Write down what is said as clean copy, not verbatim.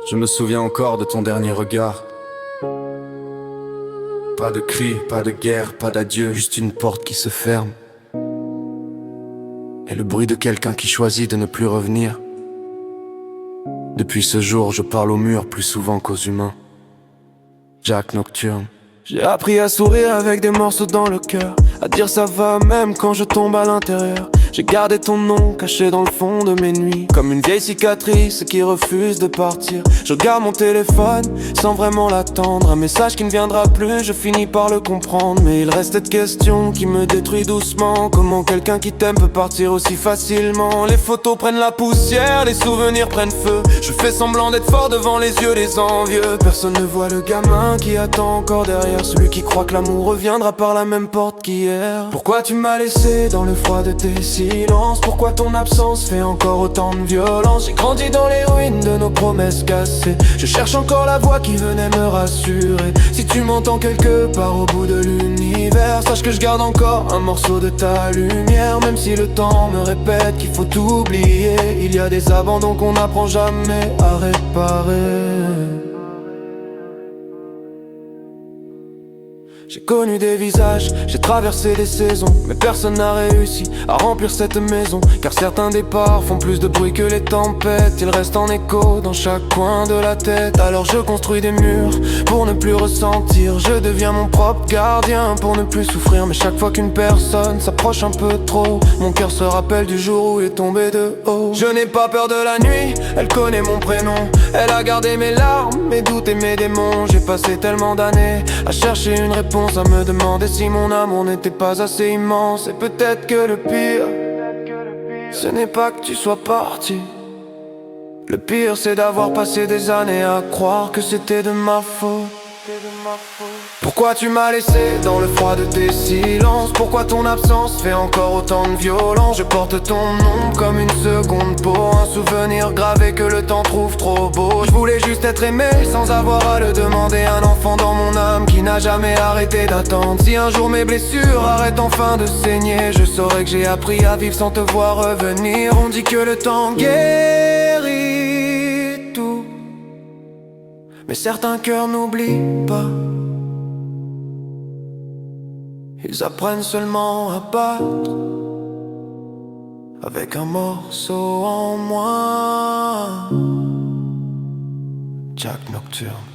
Je me souviens encore de ton dernier regard. Pas de cris, pas de guerre, pas d'adieu, juste une porte qui se ferme. Et le bruit de quelqu'un qui choisit de ne plus revenir. Depuis ce jour, je parle au mur plus souvent qu'aux humains. Jack Nocturne. J'ai appris à sourire avec des morceaux dans le cœur, à dire ça va même quand je tombe à l'intérieur. J'ai gardé ton nom caché dans le fond de mes nuits, comme une vieille cicatrice qui refuse de partir. Je regarde mon téléphone sans vraiment l'attendre, un message qui ne viendra plus, je finis par le comprendre. Mais il reste cette question qui me détruit doucement. Comment quelqu'un qui t'aime peut partir aussi facilement? Les photos prennent la poussière, les souvenirs prennent feu. Je fais semblant d'être fort devant les yeux des envieux. Personne ne voit le gamin qui attend encore derrière, celui qui croit que l'amour reviendra par la même porte qu'hier. Pourquoi tu m'as laissé dans le froid de tes silences? Pourquoi ton absence fait encore autant de violence? J'ai grandi dans les ruines de nos promesses cassées. Je cherche encore la voix qui venait me rassurer. Si tu m'entends quelque part au bout de l'univers, sache que je garde encore un morceau de ta lumière. Même si le temps me répète qu'il faut oublier, il y a des abandons qu'on n'apprend jamais à réparer. J'ai connu des visages, j'ai traversé des saisons, mais personne n'a réussi à remplir cette maison. Car certains départs font plus de bruit que les tempêtes, ils restent en écho dans chaque coin de la tête. Alors je construis des murs pour ne plus ressentir, je deviens mon propre gardien pour ne plus souffrir. Mais chaque fois qu'une personne s'approche un peu trop, mon cœur se rappelle du jour où il est tombé de haut. Je n'ai pas peur de la nuit, elle connaît mon prénom, elle a gardé mes larmes, mes doutes et mes démons. J'ai passé tellement d'années à chercher une réponse, à me demander si mon amour n'était pas assez immense. Et peut-être que le pire, ce n'est pas que tu sois parti. Le pire, c'est d'avoir passé des années à croire que c'était de ma faute. Pourquoi tu m'as laissé dans le froid de tes silences? Pourquoi ton absence fait encore autant de violence? Je porte ton nom comme une seconde peau, un souvenir gravé que le temps trouve trop beau. Je voulais juste être aimé sans avoir à le demander, un enfant dans mon âme qui n'a jamais arrêté d'attendre. Si un jour mes blessures arrêtent enfin de saigner, je saurais que j'ai appris à vivre sans te voir revenir. On dit que le temps guérit tout, mais certains cœurs n'oublient pas. Ils apprennent seulement à battre avec un morceau en moins. Jack Nocturne.